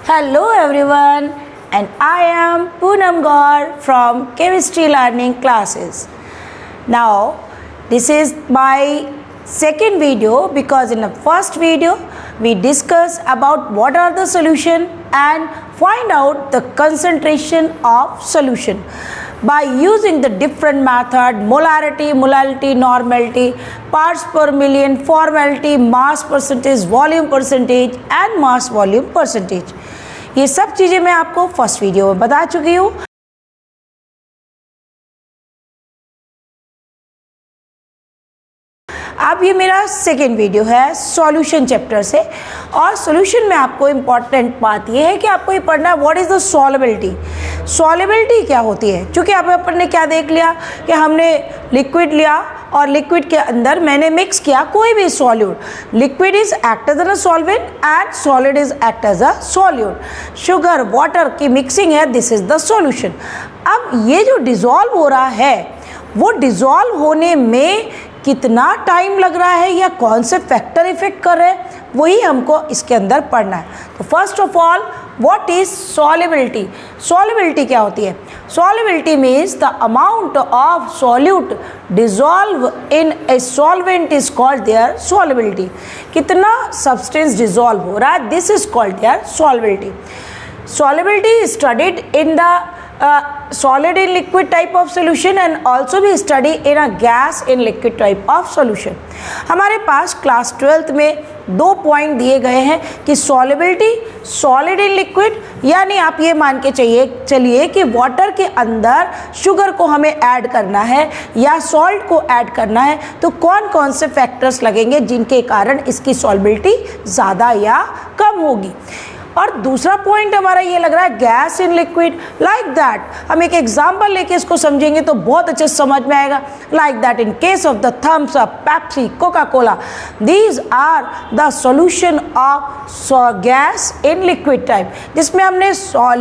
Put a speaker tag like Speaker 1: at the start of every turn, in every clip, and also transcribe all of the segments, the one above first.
Speaker 1: Hello everyone, and I am Poonam Gaur from Chemistry Learning Classes. Now, this is my second video because in the first video we discussed about what are the solution and find out the concentration of solution by using the different method: molarity, molality, normality, parts per million, formality, mass percentage, volume percentage and mass volume percentage. ये सब चीज़ें मैं आपको first video में बता चुकी हूँ. अब ये मेरा सेकेंड वीडियो है सॉल्यूशन चैप्टर से, और सॉल्यूशन में आपको इम्पॉर्टेंट बात ये है कि आपको ये पढ़ना है what is the solubility. Solubility क्या होती है, क्योंकि अपन ने क्या देख लिया कि हमने लिक्विड लिया और लिक्विड के अंदर मैंने मिक्स किया कोई भी solute. Liquid is act as a solvent and solid is act as a solute. Sugar water की मिक्सिंग है, दिस इज द सॉल्यूशन. अब ये जो डिज़ोल्व हो रहा है वो डिज़ोल्व होने में कितना टाइम लग रहा है या कौन से फैक्टर इफेक्ट कर रहे हैं, वही हमको इसके अंदर पढ़ना है. तो first of all what is solubility. Solubility क्या होती है? Solubility means the amount of solute dissolve in a solvent is called their solubility. कितना सब्सटेंस डिजॉल्व हो रहा है, this is called their solubility. Solubility is studied in the solid in liquid type of solution and also we study in a gas in liquid type of solution. हमारे पास class 12th में 2 point दिए गए हैं कि solubility solid in liquid, यानी आप ये मान के चलिए कि वाटर के अंदर शुगर को हमें ऐड करना है या सॉल्ट को ऐड करना है, तो कौन कौन से फैक्टर्स लगेंगे जिनके कारण इसकी सॉल्युबिलिटी ज़्यादा या कम होगी. और दूसरा पॉइंट हमारा ये लग रहा है gas in liquid. Like that हम एक एग्जांपल लेके इसको समझेंगे तो बहुत अच्छे समझ में आएगा. Like that in case of the Thums Up, Pepsi, Coca Cola, these are the solution of gas in liquid type, जिसमें हमने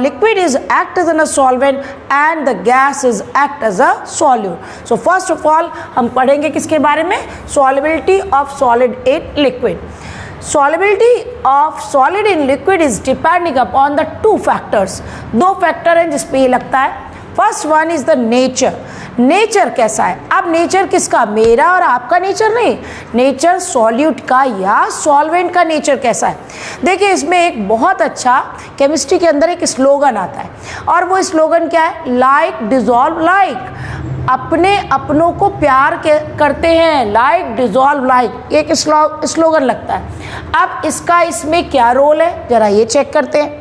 Speaker 1: liquid is act as a solvent and the gas is act as a solute. So first of all हम पढ़ेंगे किसके बारे में? Solubility of solid in liquid. Solubility of solid in liquid is depending upon the 2 factors. 2 factor हैं जिस पे ये लगता है. First one is the nature. Nature कैसा है? अब नेचर किसका? मेरा और आपका नेचर नहीं, नेचर सॉल्यूट का या सॉल्वेंट का नेचर कैसा है. देखिए इसमें एक बहुत अच्छा केमिस्ट्री के अंदर एक स्लोगन आता है और वो स्लोगन क्या है? Like dissolve like. अपने अपनों को प्यार करते हैं, लाइक डिजॉल्व लाइक, एक स्लोगन लगता है. अब इसका इसमें क्या रोल है जरा ये चेक करते हैं.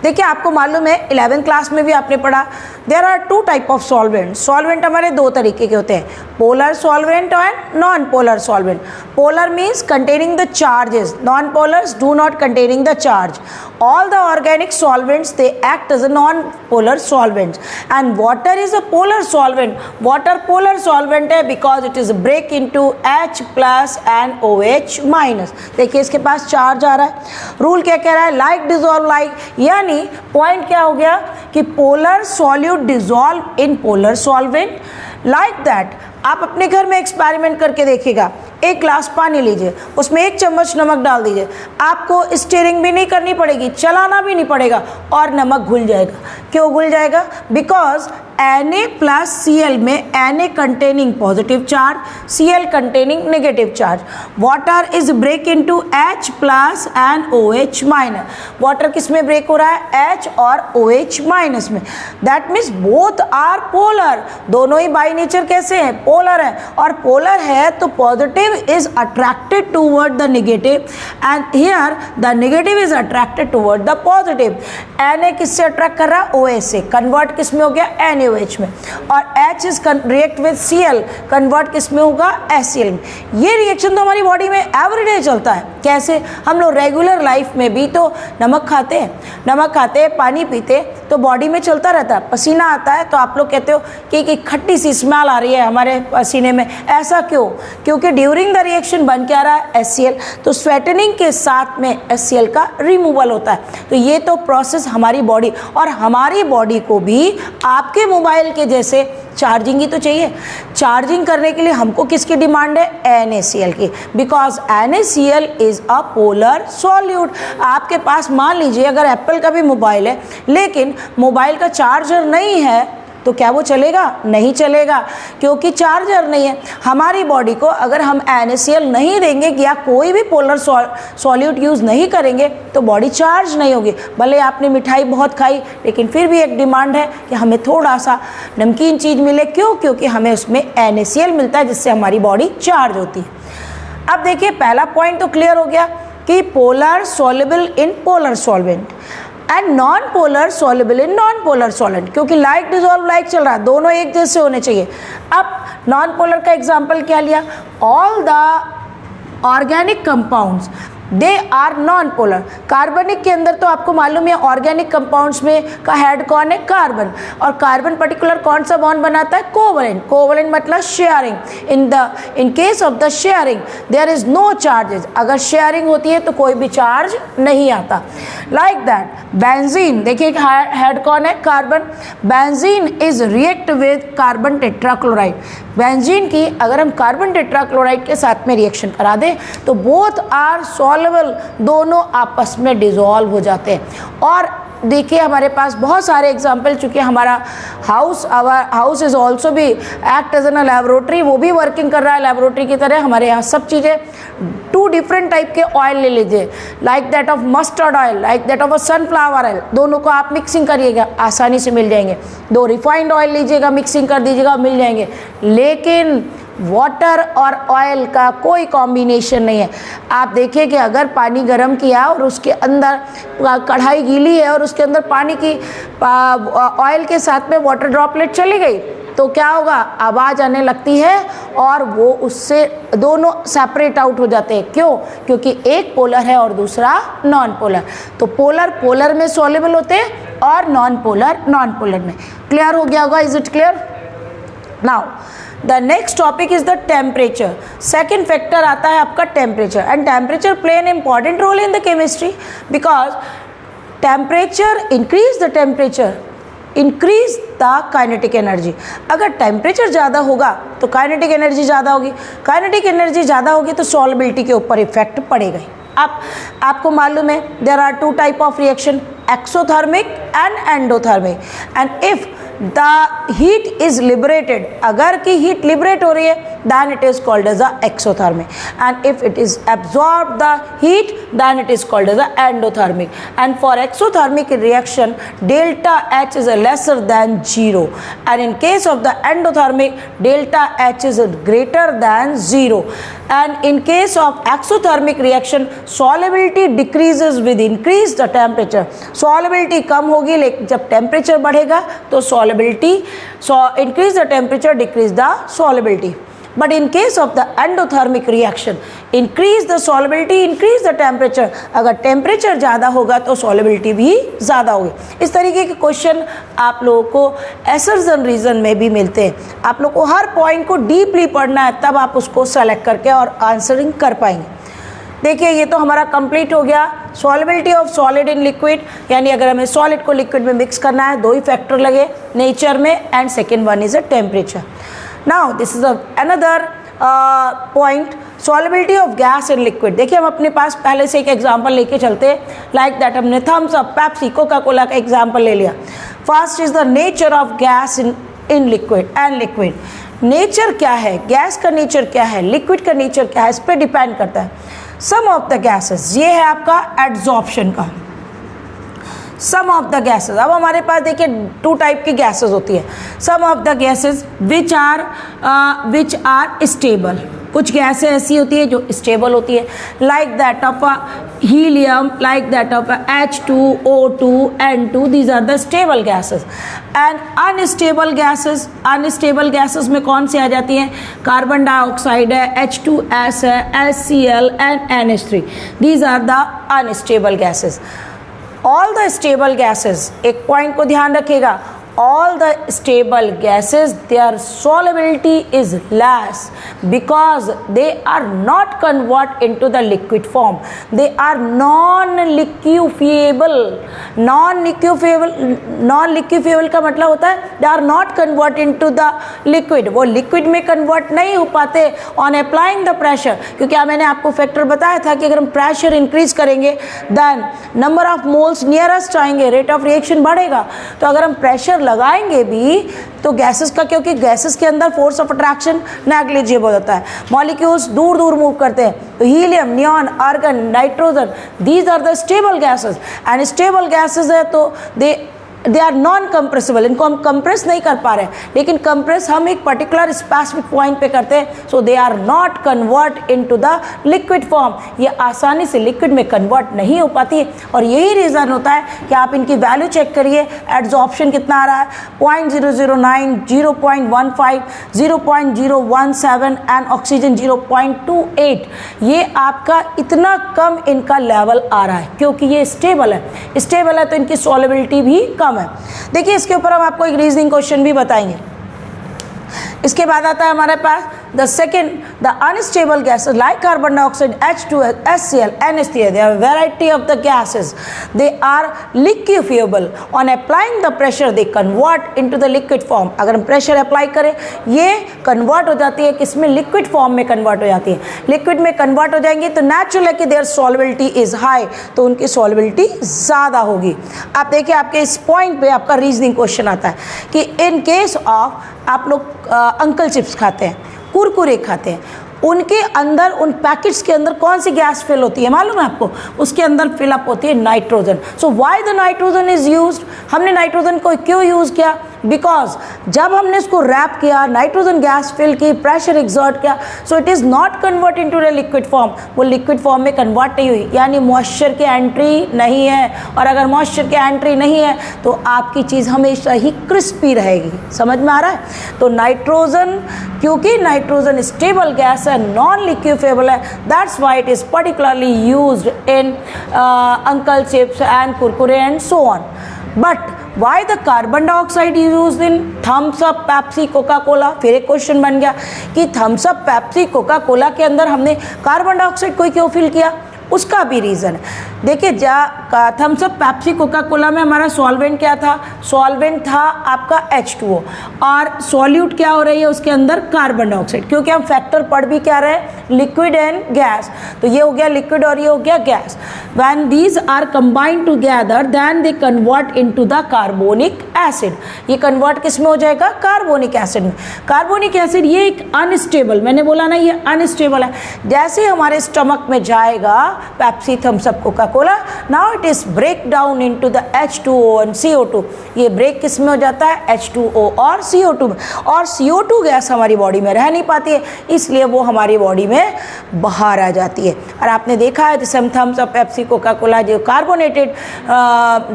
Speaker 1: देखिए आपको मालूम है 11th क्लास में भी आपने पढ़ा there are 2 type of solvent. Solvent हमारे 2 तरीके के होते हैं, polar solvent and non polar solvent. Polar means containing the charges, non polars do not containing the charge. All the organic solvents they act as a non-polar solvents, and water is a polar solvent. Water polar solvent है because it is break into H plus and OH minus. देखिए इसके पास charge आ रहा है. Rule क्या कह रहा है? Like dissolve like, यानी पॉइंट क्या हो गया कि polar solute dissolve in polar solvent. Like that आप अपने घर में एक्सपेरिमेंट करके देखिएगा. एक ग्लास पानी लीजिए, उसमें 1 चम्मच नमक डाल दीजिए. आपको स्टीयरिंग भी नहीं करनी पड़ेगी, चलाना भी नहीं पड़ेगा और नमक घुल जाएगा. क्यों घुल जाएगा? बिकॉज Na प्लस Cl में Na containing positive charge, Cl containing negative charge. Water is break into H plus and OH minus. Water किस में ब्रेक हो रहा है? H और OH माइनस में. That means both are polar. दोनों ही बाई नेचर कैसे हैं? पोलर है. और पोलर है तो positive is attracted toward the negative and here the negative is attracted toward the positive. Na किससे अट्रैक्ट कर रहा है? OH से. कन्वर्ट किस में हो गया? NaOH में. और H is react with Cl, convert किस में होगा? HCl में. ये रिएक्शन तो हमारी बॉडी में एवरीडे चलता है. कैसे? हम लोग रेगुलर लाइफ में भी तो नमक खाते हैं, पानी पीते, तो बॉडी में चलता रहता है. पसीना आता है तो आप लोग कहते हो कि खट्टी सी स्मेल आ रही है हमारे पसीने में. ऐसा क्यों? क्योंकि ड्यूरिंग द रिएक्शन बन क्या रहा है? HCl. तो स्वेटनिंग के साथ में HCl का रिमूवल होता है. तो ये तो प्रोसेस हमारी बॉडी, और हमारी बॉडी को भी आपके मोबाइल के जैसे चार्जिंग ही तो चाहिए। चार्जिंग करने के लिए हमको किसकी डिमांड है? NaCl की, because NaCl is a polar solute. आपके पास मान लीजिए अगर एप्पल का भी मोबाइल है लेकिन मोबाइल का चार्जर नहीं है तो क्या वो चलेगा? नहीं चलेगा, क्योंकि चार्जर नहीं है। हमारी बॉडी को अगर हम NaCl नहीं देंगे या कोई भी पोलर सॉल्यूट यूज़ नहीं करेंगे तो बॉडी चार्ज नहीं होगी। भले आपने मिठाई बहुत खाई लेकिन फिर भी एक डिमांड है कि हमें थोड़ा सा नमकीन चीज़ मिले। क्यों? क्योंकि हमें उसमें NaCl मिलता है जिससे हमारी बॉडी चार्ज होती है। अब देखिए पहला पॉइंट तो क्लियर हो गया कि polar soluble in polar solvent and non polar soluble in non polar solvent, क्योंकि लाइक डिजॉल्व लाइक चल रहा है, दोनों एक जैसे होने चाहिए। अब नॉन पोलर का एग्जांपल क्या लिया? All the organic compounds they are non polar. कार्बनिक के अंदर तो आपको मालूम है ऑर्गेनिक कंपाउंड्स में का हेड कौन है? कार्बन। और कार्बन पर्टिकुलर कौन सा बॉन्ड बनाता है? कोवलेंट। कोवलेंट मतलब sharing. In case of the sharing there is no charges. अगर शेयरिंग होती है तो कोई भी चार्ज नहीं आता। लाइक दैट बेंजीन, देखिए हेड कौन है? Carbon. Benzene is react with carbon tetrachloride. Benzene की अगर हम कार्बन टेट्राक्लोराइड के साथ में रिएक्शन करा दें तो बोथ आर सॉल्युबल, दोनों आपस में डिसॉल्व हो जाते हैं। और देखिए हमारे पास बहुत सारे एग्जाम्पल, चूँकि हमारा हाउस इज़ ऑल्सो भी act as an a laboratory, वो भी वर्किंग कर रहा है लेबोरेटरी की तरह। हमारे यहाँ सब चीज़ें 2 डिफरेंट टाइप के ऑयल ले लीजिए, like that of mustard oil, like that of a sunflower oil, दोनों को आप मिक्सिंग करिएगा आसानी से मिल जाएंगे। 2 रिफाइंड ऑयल लीजिएगा, मिक्सिंग कर दीजिएगा, मिल जाएंगे। लेकिन वाटर और ऑयल का कोई कॉम्बिनेशन नहीं है। आप देखिए कि अगर पानी गर्म किया और उसके अंदर कढ़ाई गीली है और उसके अंदर पानी की ऑयल के साथ में वाटर ड्रॉपलेट चली गई तो क्या होगा? आवाज़ आने लगती है और वो उससे दोनों सेपरेट आउट हो जाते हैं। क्यों? क्योंकि एक पोलर है और दूसरा नॉन पोलर। तो पोलर पोलर में सॉल्युबल होते हैं और नॉन पोलर में। क्लियर हो गया होगा? Is it clear? Now the next topic is the temperature. Second factor आता है आपका temperature, and temperature play an important role in the chemistry because temperature increase the kinetic energy. अगर temperature ज़्यादा होगा तो काइनेटिक एनर्जी ज़्यादा होगी, kinetic energy ज़्यादा होगी तो सॉल्युबिलिटी के ऊपर इफेक्ट पड़ेगा ही। अब आपको मालूम है there are 2 type of reaction, exothermic and endothermic. And if the heat is liberated, अगर की हीट लिबरेट हो रही है then it is called as a exothermic, and if it is absorbed the heat then it is called as a endothermic. And for exothermic reaction delta H is a lesser than 0, and in case of the endothermic delta H is greater than 0. And in case of exothermic reaction solubility decreases with increase the temperature. solubility कम होगी लेकिन जब temperature बढ़ेगा तो solubility increase the temperature decrease the solubility. But in case of the endothermic reaction increase the solubility increase the temperature. अगर temperature ज़्यादा होगा तो solubility भी ज़्यादा होगी। इस तरीके के क्वेश्चन आप लोगों को एसर्स एंड रीजन में भी मिलते हैं। आप लोग को हर पॉइंट को डीपली पढ़ना है तब आप उसको सेलेक्ट करके और आंसरिंग कर पाएंगे। देखिए ये तो हमारा कंप्लीट हो गया solubility of solid in liquid, यानी अगर हमें सॉलिड को लिक्विड में मिक्स करना है 2 ही फैक्टर लगे नेचर में, and second one is a temperature. Now this is another point, solubility of gas in liquid. देखिए हम अपने पास पहले से एक एग्जांपल लेके चलते हैं, लाइक दैट हमने Thums Up, Pepsi, Coca Cola का एग्जांपल ले लिया। First is the nature of gas in liquid and liquid. Nature क्या है, गैस का नेचर क्या है, लिक्विड का नेचर क्या है, इस पर डिपेंड करता है। सम ऑफ द गैसेस, ये है आपका एड्जॉर्प्शन का सम ऑफ द गैसेस। अब हमारे पास देखिए 2 टाइप की गैसेस होती है। Some of the gases which are stable, कुछ गैसें ऐसी होती है जो स्टेबल होती है, like that of helium, like that of H2O2 N2, these are the stable gases. And unstable gases में कौन सी आ जाती हैं? कार्बन डाइऑक्साइड है, H2S है, HCl and NH3, these are the unstable gases. All the stable gases, एक point को ध्यान रखिएगा, all the stable gases, their solubility is less because they are not convert into the liquid form. They are non-liquefiable. non-liquefiable का मतलब होता है they are not convert into the liquid. वो liquid में convert नहीं हो पाते on applying the pressure, क्योंकि मैंने आपको फैक्टर बताया था कि अगर हम प्रेशर इंक्रीज करेंगे then number of moles nearest आएंगे, रेट ऑफ रिएक्शन बढ़ेगा. तो अगर हम प्रेशर लगाएंगे भी तो गैसेस का, क्योंकि गैसेस के अंदर फोर्स ऑफ अट्रैक्शन नेग्लिजिबल होता है, मॉलिक्यूल्स दूर दूर मूव करते हैं. तो helium, neon, argon, nitrogen, these are the stable gases. And stable gases है तो दे आर नॉन कंप्रेसिबल. इनको हम कंप्रेस नहीं कर पा रहे हैं, लेकिन कंप्रेस हम एक पर्टिकुलर स्पेसिफिक पॉइंट पे करते हैं. So they are not convert into the liquid form. ये आसानी से लिक्विड में कन्वर्ट नहीं हो पाती है. और यही रीज़न होता है कि आप इनकी वैल्यू चेक करिए. एड्जॉर्प्शन कितना आ रहा है, 0.009, 0.15, 0.017 एंड ऑक्सीजन 0.28. ये आपका इतना कम इनका लेवल आ रहा है क्योंकि ये स्टेबल है. स्टेबल है तो इनकी सॉल्युबिलिटी भी कम है. देखिए इसके ऊपर हम आपको एक रीजनिंग क्वेश्चन भी बताएंगे. इसके बाद आता है हमारे पास the second, the unstable gases like carbon dioxide, H2, HCl, NH3, they are a variety of the gases. They are liquefiable. On applying the pressure, they convert into the liquid form. अगर हम pressure apply करें ये convert हो जाती है, किसमें, liquid form में convert हो जाती है. लिक्विड में कन्वर्ट हो जाएंगी तो नेचुरल है कि देयर सॉल्युबिलिटी इज हाई, तो उनकी सॉल्युबिलिटी ज़्यादा होगी. आप देखिए आपके इस पॉइंट पे आपका रीजनिंग क्वेश्चन आता है कि इन केस ऑफ आप लोग अंकल चिप्स खाते हैं, कुरकुरे खाते हैं, उनके अंदर उन पैकेट्स के अंदर कौन सी गैस फिल होती है मालूम है आपको? उसके अंदर फिलअप होती है nitrogen. So why the nitrogen is used. हमने नाइट्रोजन को क्यों यूज़ किया? बिकॉज जब हमने इसको रैप किया, नाइट्रोजन गैस फिल की, प्रेशर एग्जर्ट किया, so it is not convert into the liquid form. वो लिक्विड फॉर्म में कन्वर्ट नहीं हुई, यानी मॉइस्चर की एंट्री नहीं है. और अगर मॉइस्चर की एंट्री नहीं है तो आपकी चीज़ हमेशा ही क्रिस्पी रहेगी. समझ में आ रहा है? तो नाइट्रोजन, क्योंकि नाइट्रोजन स्टेबल गैस है, नॉन लिक्विफेबल है, that's why it is particularly used in Uncle Chipps and Kurkure and so on. But why the carbon dioxide is used in Thums Up, Pepsi, Coca Cola? फिर एक question बन गया कि Thums Up, Pepsi, Coca Cola के अंदर हमने carbon dioxide को क्यों फिल किया? उसका भी रीज़न है. देखिए Thums Up, Pepsi, Coca Cola में हमारा सॉल्वेंट क्या था? सॉल्वेंट था आपका H2O और सॉल्यूट क्या हो रही है उसके अंदर? Carbon dioxide. क्योंकि हम फैक्टर पढ़ भी क्या रहे हैं? Liquid and gas. तो ये हो गया लिक्विड और ये हो गया gas. When these are combined together then they convert into the carbonic acid. ये कन्वर्ट किस में हो जाएगा? कार्बोनिक एसिड में. कार्बोनिक एसिड ये एक अनस्टेबल, मैंने बोला ना ये अनस्टेबल है. जैसे हमारे स्टमक में जाएगा Pepsi, Thums Up, Coca Cola, now it is break down into the H2O and CO2. ये ब्रेक किस में हो जाता है? H2O और CO2 में. और CO2 गैस हमारी बॉडी में रह नहीं पाती है, इसलिए वो हमारी बॉडी में बाहर आ जाती है. और आपने देखा है जैसे हम Thums Up, Pepsi, Coca Cola जो कार्बोनेटेड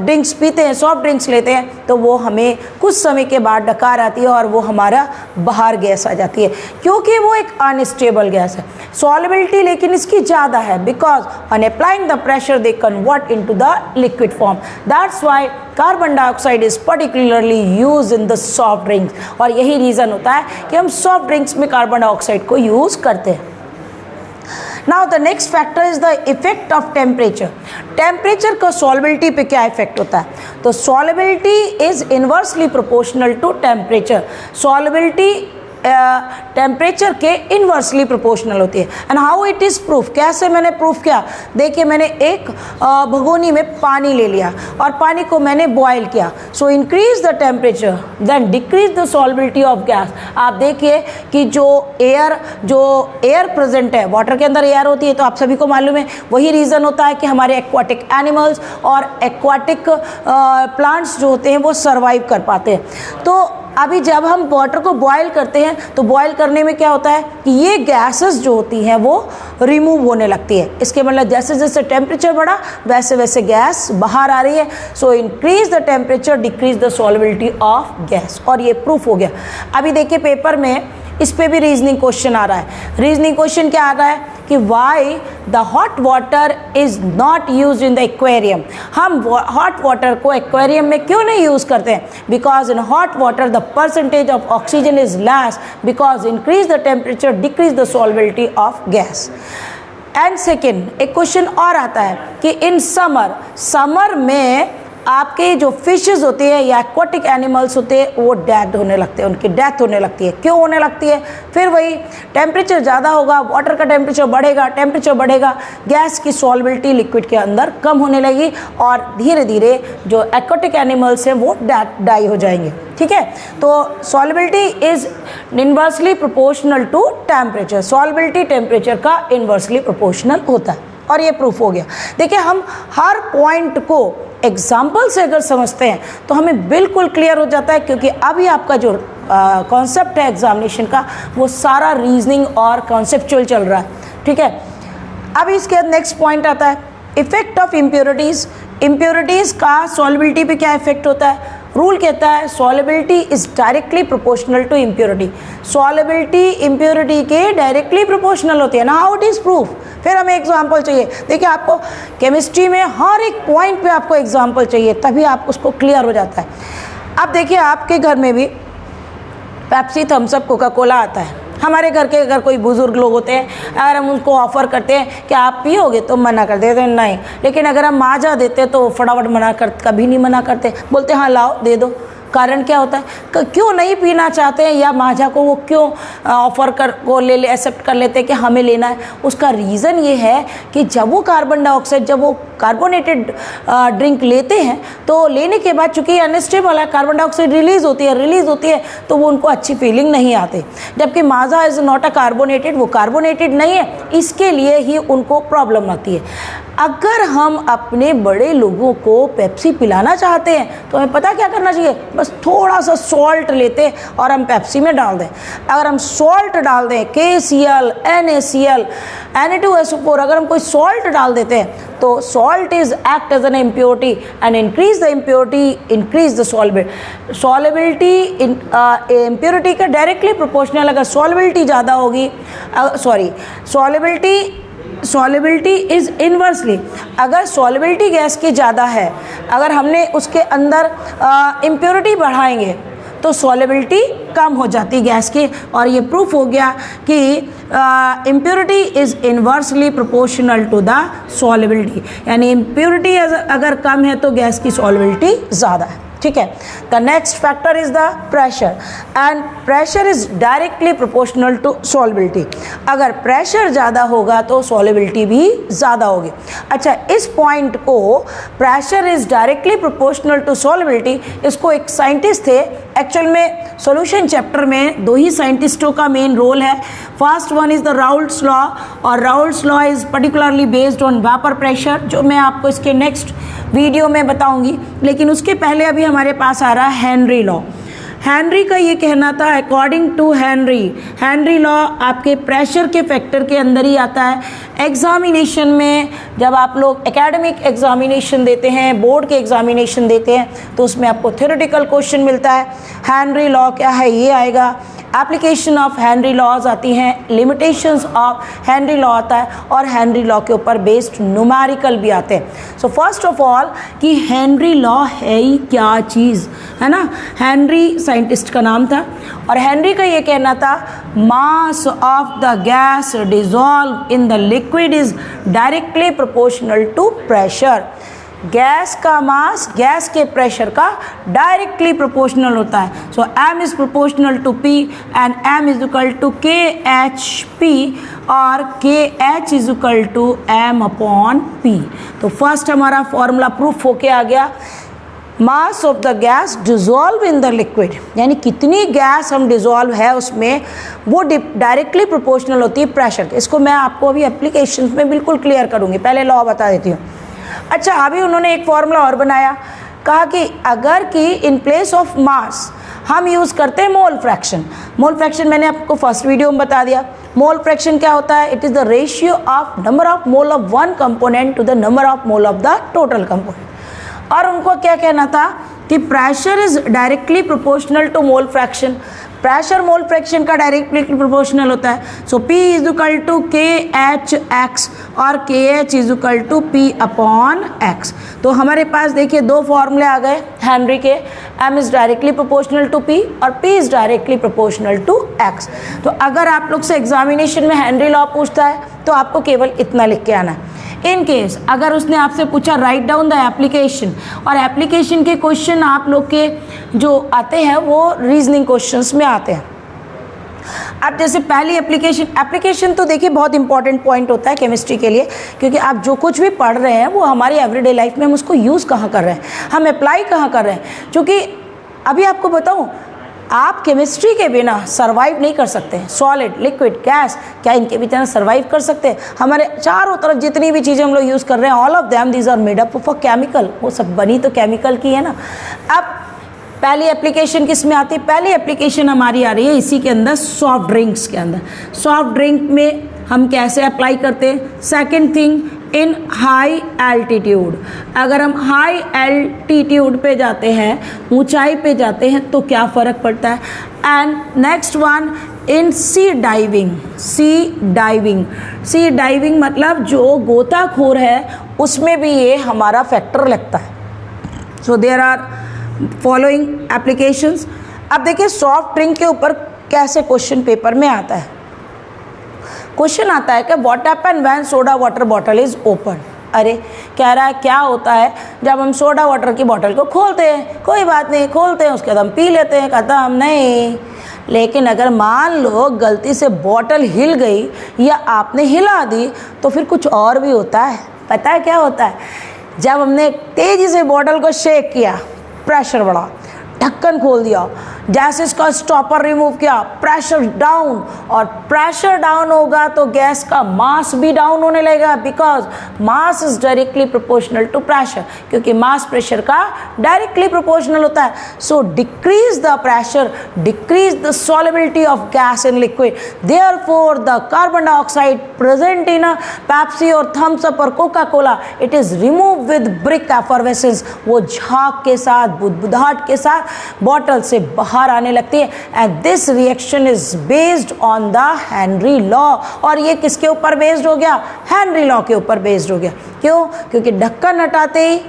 Speaker 1: ड्रिंक्स पीते हैं, सॉफ्ट ड्रिंक्स लेते हैं, तो वो हमें कुछ समय के बाद डकार आती है और वो हमारा बाहर गैस आ जाती है, क्योंकि वो एक अनस्टेबल गैस है. सॉल्युबिलिटी लेकिन इसकी ज़्यादा है because on applying the pressure they convert into the liquid form. That's why carbon dioxide is particularly used in the soft drinks. और यही रीज़न होता है कि हम सॉफ्ट ड्रिंक्स में कार्बन डाइऑक्साइड को यूज़ करते हैं. Now the next factor is the effect of temperature. Temperature का सॉल्युबिलिटी पे क्या इफेक्ट होता है? तो solubility is inversely proportional to temperature. Solubility temperature के इन्वर्सली प्रोपोर्शनल होती है. And how it is proof? कैसे मैंने प्रूफ किया? देखिए मैंने एक भगोनी में पानी ले लिया और पानी को मैंने बॉयल किया. So increase the temperature then decrease the solubility of gas. आप देखिए कि जो एयर प्रेजेंट है, वाटर के अंदर एयर होती है, तो आप सभी को मालूम है वही रीज़न होता है कि हमारे एक्वाटिक एनिमल्स और एक्वाटिक प्लांट्स जो होते हैं वो सर्वाइव कर पाते हैं. तो अभी जब हम वाटर को बॉयल करते हैं तो बॉयल करने में क्या होता है कि ये गैसेस जो होती हैं वो रिमूव होने लगती है. इसके मतलब जैसे जैसे टेम्परेचर बढ़ा वैसे वैसे गैस बाहर आ रही है. सो increase the temperature decrease the solubility of gas. और ये प्रूफ हो गया. अभी देखिए पेपर में इस पे भी रीजनिंग क्वेश्चन आ रहा है। रीजनिंग क्वेश्चन क्या आ रहा है कि why the hot water is not use in the aquarium. हम हॉट वाटर को एक्वेरियम में क्यों नहीं यूज़ करते हैं? Because in hot water the percentage of oxygen is less, because increase the temperature decrease the solubility of gas. And second एक question और आता है कि इन समर में आपके जो फिशेस होती है या एक्वाटिक एनिमल्स होते हैं वो डेड होने लगते हैं, उनकी डेथ होने लगती है। क्यों होने लगती है? फिर वही टेम्परेचर ज़्यादा होगा, वाटर का टेम्परेचर बढ़ेगा, गैस की सॉल्युबिलिटी लिक्विड के अंदर कम होने लगी और धीरे धीरे जो एक्वाटिक एनिमल्स हैं वो डाई हो जाएंगे। ठीक है, तो solubility is inversely proportional to temperature. Solubility temperature का इन्वर्सली प्रोपोर्शनल होता है और ये प्रूफ हो गया। देखिए, हम हर पॉइंट को एग्जाम्पल से अगर समझते हैं तो हमें बिल्कुल क्लियर हो जाता है, क्योंकि अभी आपका जो कॉन्सेप्ट है एग्जामिनेशन का वो सारा रीजनिंग और कॉन्सेप्चुअल चल रहा है। ठीक है, अब इसके बाद नेक्स्ट पॉइंट आता है इफेक्ट ऑफ इम्प्योरिटीज़। इम्प्योरिटीज़ का सॉल्युबिलिटी पे क्या इफेक्ट होता है? रूल कहता है solubility is directly proportional to impurity. Solubility impurity के डायरेक्टली प्रोपोर्शनल होती है ना। How it is proof? फिर हमें एग्जाम्पल चाहिए। देखिए, आपको केमिस्ट्री में हर एक पॉइंट पे आपको एग्जाम्पल चाहिए, तभी आप उसको क्लियर हो जाता है। अब देखिए, आपके घर में भी Pepsi, Thums Up, Coca Cola आता है। हमारे घर के अगर कोई बुज़ुर्ग लोग होते हैं, अगर हम उनको ऑफ़र करते हैं कि आप पियोगे तो मना कर देते हैं नहीं, लेकिन अगर हम माजा देते हैं तो फटाफट कभी नहीं मना करते, बोलते हाँ लाओ दे दो। कारण क्या होता है? क्यों नहीं पीना चाहते हैं या माजा को वो क्यों ऑफ़र कर को ले एक्सेप्ट कर लेते हैं कि हमें लेना है? उसका रीज़न ये है कि जब वो कार्बन डाइऑक्साइड, जब वो कार्बोनेटेड ड्रिंक लेते हैं तो लेने के बाद चूँकि अनस्टेबल है, कार्बन डाइऑक्साइड रिलीज़ होती है तो वो उनको अच्छी फीलिंग नहीं आती। जबकि माजा इज़ नॉट अ कार्बोनेटेड, वो कार्बोनेटेड नहीं है, इसके लिए ही उनको प्रॉब्लम आती है। अगर हम अपने बड़े लोगों को पेप्सी पिलाना चाहते हैं तो हमें पता क्या करना चाहिए? बस थोड़ा सा सॉल्ट लेते और हम पेप्सी में डाल दें। अगर हम सॉल्ट डाल दें, KCl, NaCl, Na2SO4, अगर हम कोई सॉल्ट डाल देते हैं तो salt is act as an impurity and increase the impurity, increase the solubility. Impurity का डायरेक्टली प्रोपोर्शनल, अगर सॉल्युबिलिटी ज़्यादा होगी, सॉल्युबिलिटी इज़ इन्वर्सली, अगर सॉल्युबिलिटी गैस की ज़्यादा है, अगर हमने उसके अंदर इम्प्योरिटी बढ़ाएंगे तो सॉल्युबिलिटी कम हो जाती गैस की। और ये प्रूफ हो गया कि impurity is inversely proportional to the solubility, यानी इम्प्योरिटी अगर कम है तो गैस की सॉल्युबिलिटी ज़्यादा है। ठीक है, the next factor is the pressure and pressure is directly proportional to solubility. अगर प्रेशर ज़्यादा होगा तो सॉल्युबिलिटी भी ज़्यादा होगी। अच्छा, इस पॉइंट को pressure is directly proportional to solubility, इसको एक साइंटिस्ट थे, एक्चुअल में सॉल्यूशन चैप्टर में दो ही साइंटिस्टों का मेन रोल है। First one is the Raoult's law, और Raoult's law is particularly based on vapour pressure, जो मैं आपको इसके नेक्स्ट वीडियो में बताऊंगी। लेकिन उसके पहले अभी हमारे पास आ रहा है हेनरी लॉ। हेनरी का ये कहना था, अकॉर्डिंग टू हेनरी लॉ आपके प्रेशर के फैक्टर के अंदर ही आता है। एग्जामिनेशन में जब आप लोग एकेडमिक एग्जामिनेशन देते हैं, बोर्ड के एग्जामिनेशन देते हैं, तो उसमें आपको थ्योरेटिकल क्वेश्चन मिलता है। हेनरी लॉ क्या है ये आएगा, एप्लीकेशन ऑफ हेनरी लॉज आती हैं, लिमिटेशंस ऑफ हेनरी लॉ आता है, और हेनरी लॉ के ऊपर बेस्ड न्यूमेरिकल भी आते हैं। सो फर्स्ट ऑफ ऑल कि हेनरी लॉ है ही क्या चीज़, है ना। हेनरी साइंटिस्ट का नाम था, और हेनरी का ये कहना था mass of the gas dissolve in the liquid is directly proportional to pressure. Gas का मास गैस के प्रेशर का डायरेक्टली प्रोपोर्शनल होता है। So m is proportional to p and m is equal to KHP और KH is equal to m upon p। तो first हमारा formula proof होके आ गया, mass of the gas dissolve in the liquid, यानी कितनी गैस हम dissolve है उसमें, वो डायरेक्टली प्रोपोर्शनल होती है प्रेशर के। इसको मैं आपको अभी एप्लीकेशन में बिल्कुल क्लियर करूँगी, पहले लॉ बता देती हूँ। अच्छा, अभी उन्होंने एक फॉर्मूला और बनाया, कहा कि अगर कि इन प्लेस ऑफ मास हम यूज़ करते हैं मोल फ्रैक्शन। मोल फ्रैक्शन मैंने आपको फर्स्ट वीडियो में बता दिया। मोल फ्रैक्शन क्या होता है? It is the ratio of number of mole of one component to the number of mole of the total component. और उनको क्या कहना था कि pressure is directly proportional to mole fraction. Pressure mole fraction का डायरेक्टली प्रोपोर्शनल होता है। So P is equal to KHX और KH is equal to P upon X। तो हमारे पास देखिए दो फॉर्मूले आ गए हेनरी के, M is directly proportional to P और P is directly proportional to X। तो अगर आप लोग से एग्जामिनेशन में हेनरी लॉ पूछता है तो आपको केवल इतना लिख के आना है। इन केस अगर उसने आपसे पूछा राइट डाउन द एप्लीकेशन, और एप्लीकेशन के क्वेश्चन आप लोग के जो आते हैं वो रीजनिंग क्वेश्चंस में आते हैं। अब जैसे पहली एप्लीकेशन तो देखिए बहुत इंपॉर्टेंट पॉइंट होता है केमिस्ट्री के लिए, क्योंकि आप जो कुछ भी पढ़ रहे हैं वो हमारी एवरीडे लाइफ में हम उसको यूज़ कहाँ कर रहे हैं, हम अप्लाई कहाँ कर रहे हैं। क्योंकि अभी आपको बताऊँ, आप केमिस्ट्री के बिना सरवाइव नहीं कर सकते हैं। सॉलिड, लिक्विड, गैस, क्या इनके बिना सरवाइव कर सकते हैं? हमारे चारों तरफ जितनी भी चीज़ें हम लोग यूज़ कर रहे हैं, all of them these are made up of a chemical, वो सब बनी तो केमिकल की है ना। अब पहली एप्लीकेशन किस में आती है? पहली एप्लीकेशन हमारी आ रही है इसी के अंदर, सॉफ्ट ड्रिंक्स के अंदर। सॉफ्ट ड्रिंक में हम कैसे अप्लाई करते हैं? सेकेंड थिंग, इन हाई एल्टीट्यूड। अगर हम हाई एल्टीट्यूड पे जाते हैं, ऊंचाई पे जाते हैं, तो क्या फ़र्क पड़ता है? And next one, in sea diving. Sea diving मतलब जो गोताखोर है उसमें भी ये हमारा फैक्टर लगता है। So there are following applications. अब देखिए सॉफ्ट ड्रिंक के ऊपर कैसे क्वेश्चन पेपर में आता है। क्वेश्चन आता है कि what happen when soda water bottle is open. अरे कह रहा है क्या होता है जब हम सोडा वाटर की बोतल को खोलते हैं? कोई बात नहीं, खोलते हैं, उसके बाद हम पी लेते हैं, खत्म। नहीं, लेकिन अगर मान लो गलती से बोतल हिल गई या आपने हिला दी तो फिर कुछ और भी होता है। पता है क्या होता है? जब हमने तेज़ी से बोतल को शेक किया, प्रेशर बढ़ा, ढक्कन खोल दिया, जैसे इसका स्टॉपर रिमूव किया, प्रेशर डाउन, और प्रेशर डाउन होगा तो गैस का मास भी डाउन होने लगेगा, because mass is directly proportional to pressure, क्योंकि मास प्रेशर का डायरेक्टली प्रोपोर्शनल होता है। So decrease the pressure, decrease the solubility of gas in liquid, therefore the carbon dioxide present in a Pepsi और Thums Up और Coca Cola, it is remove with brisk effervescence. वो झाग के साथ, बुदबुदाहट के साथ बॉटल से बाहर आने लगती है। And this reaction is based on the Henry law. और ये किसके ऊपर बेस्ड हो गया? हेनरी लॉ के ऊपर बेस्ड हो गया। क्यों? क्योंकि ढक्कन हटाते ही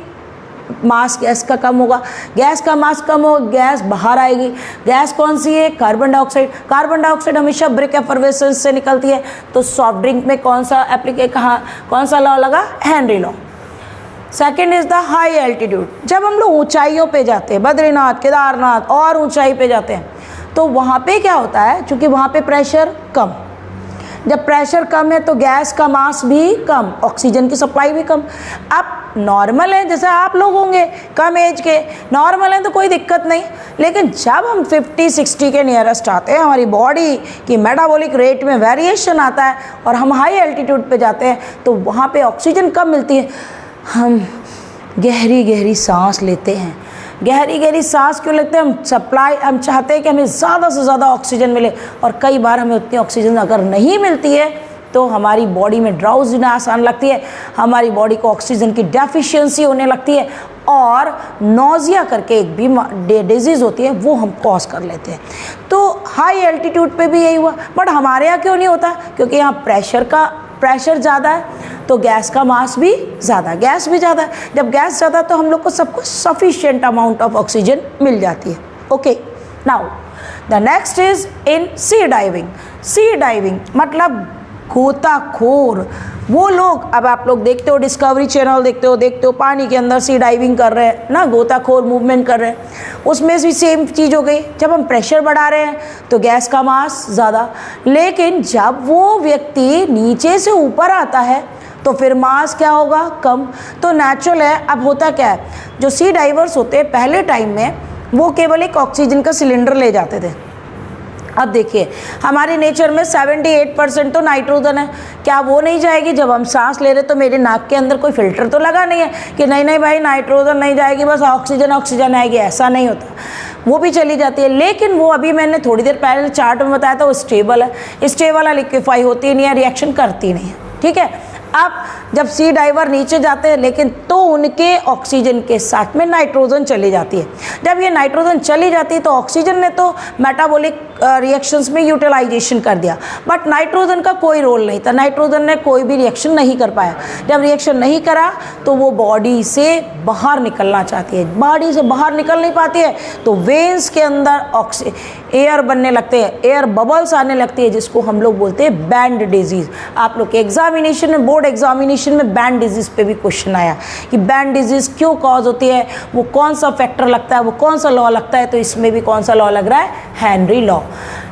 Speaker 1: मास गैस का कम होगा, गैस का मास कम होगा, गैस बाहर आएगी। गैस कौन सी है? Carbon dioxide. कार्बन डाइऑक्साइड हमेशा ब्रिक एफर्वेसेंस से निकलती है। तो सॉफ्ट ड्रिंक में कौन सा लॉ लगा? Henry law. Second is the high altitude. जब हम लोग ऊंचाइयों पे जाते हैं, बद्रीनाथ, केदारनाथ और ऊंचाई पे जाते हैं, तो वहाँ पे क्या होता है? क्योंकि वहाँ पे प्रेशर कम, जब प्रेशर कम है तो गैस का मास भी कम, ऑक्सीजन की सप्लाई भी कम। अब नॉर्मल है, जैसे आप लोग होंगे कम एज के, नॉर्मल है तो कोई दिक्कत नहीं। लेकिन जब हम 50-60 के नियरेस्ट आते हैं, हमारी बॉडी की मेटाबॉलिक रेट में वेरिएशन आता है और हम हाई एल्टीट्यूड पे जाते हैं, तो वहाँ पे ऑक्सीजन कम मिलती है। हम गहरी गहरी सांस लेते हैं। गहरी गहरी सांस क्यों लेते हैं? हम चाहते हैं कि हमें ज़्यादा से ज़्यादा ऑक्सीजन मिले, और कई बार हमें उतनी ऑक्सीजन अगर नहीं मिलती है तो हमारी बॉडी में ड्राउजीनेस आने लगती है, हमारी बॉडी को ऑक्सीजन की डेफिशिएंसी होने लगती है, और नोजिया करके एक डिजीज़ होती है, वो हम कॉज कर लेते हैं। तो हाई एल्टीट्यूड पे भी यही हुआ। बट हमारे यहाँ क्यों नहीं होता? क्योंकि यहाँ प्रेशर ज़्यादा है तो गैस का मास भी ज़्यादा, गैस भी ज़्यादा है। जब गैस ज़्यादा तो हम लोग को सबको सफिशिएंट अमाउंट ऑफ ऑक्सीजन मिल जाती है। Okay, now the next is in sea diving. Sea diving मतलब गोताखोर। वो लोग, अब आप लोग देखते हो डिस्कवरी चैनल देखते हो पानी के अंदर सी डाइविंग कर रहे हैं ना, गोताखोर मूवमेंट कर रहे हैं। उसमें भी सेम चीज़ हो गई। जब हम प्रेशर बढ़ा रहे हैं तो गैस का मास ज़्यादा, लेकिन जब वो व्यक्ति नीचे से ऊपर आता है तो फिर मास क्या होगा? कम। तो नेचुरल है। अब होता क्या है, जो सी डाइवर्स होते हैं पहले टाइम में वो केवल एक ऑक्सीजन का सिलेंडर ले जाते थे। अब देखिए हमारे नेचर में 78% तो नाइट्रोजन है। क्या वो नहीं जाएगी? जब हम सांस ले रहे तो मेरे नाक के अंदर कोई फिल्टर तो लगा नहीं है कि नहीं भाई नाइट्रोजन नहीं जाएगी, बस ऑक्सीजन आएगी। ऐसा नहीं होता, वो भी चली जाती है। लेकिन वो अभी मैंने थोड़ी देर पहले चार्ट में बताया था, वो स्टेबल है। स्टेबल लिक्विफाई होती नहीं है, रिएक्शन करती नहीं है। ठीक है। अब जब सी डाइवर नीचे जाते हैं लेकिन तो उनके ऑक्सीजन के साथ में नाइट्रोजन चली जाती है। जब ये नाइट्रोजन चली जाती है तो ऑक्सीजन ने तो मेटाबॉलिक रिएक्शंस में यूटिलाइजेशन कर दिया, बट नाइट्रोजन का कोई रोल नहीं था, नाइट्रोजन ने कोई भी रिएक्शन नहीं कर पाया। जब रिएक्शन नहीं करा तो वो बॉडी से बाहर निकलना चाहती है, बॉडी से बाहर निकल नहीं पाती है तो वेन्स के अंदर एयर बनने लगते हैं, एयर बबल्स आने लगती है, जिसको हम लोग बोलते हैं बैंड डिजीज़। आप लोग के एग्जामिनेशन में, बोर्ड एग्जामिनेशन में बैंड डिजीज़ पे भी क्वेश्चन आया कि बैंड डिजीज़ क्यों कॉज होती है, वो कौन सा फैक्टर लगता है, वो कौन सा लॉ लगता है, तो इसमें भी कौन सा लॉ लग रहा है, Henry law.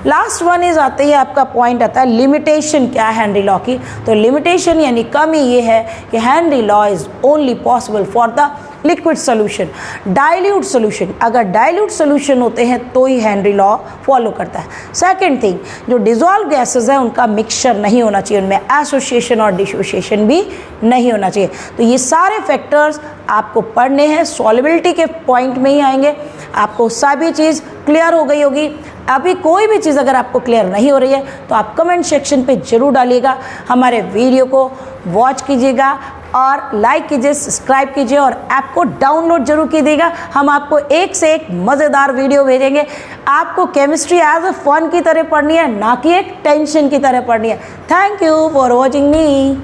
Speaker 1: Last one is आते ही आपका पॉइंट आता है लिमिटेशन क्या है हेनरी लॉ की। तो लिमिटेशन यानी कमी ये है कि Henry law is only possible for the liquid solution. Dilute solution, अगर डाइल्यूट सोल्यूशन होते हैं तो ही हेनरी लॉ फॉलो करता है। सेकेंड थिंग, जो डिजॉल्व गैसेज है उनका मिक्सचर नहीं होना चाहिए, उनमें एसोसिएशन और डिसोसिएशन भी नहीं होना चाहिए। तो ये सारे फैक्टर्स आपको पढ़ने हैं, सॉल्युबिलिटी के पॉइंट में ही आएंगे। आपको सभी चीज़ क्लियर हो गई होगी। अभी कोई भी चीज़ अगर आपको क्लियर नहीं हो रही है तो आप कमेंट सेक्शन पे ज़रूर डालिएगा, हमारे वीडियो को वॉच कीजिएगा और लाइक कीजिए, सब्सक्राइब कीजिए और ऐप को डाउनलोड जरूर कीजिएगा। हम आपको एक से एक मज़ेदार वीडियो भेजेंगे। आपको केमिस्ट्री एज अ फन की तरह पढ़नी है, ना कि एक टेंशन की तरह पढ़नी है। Thank you for watching me.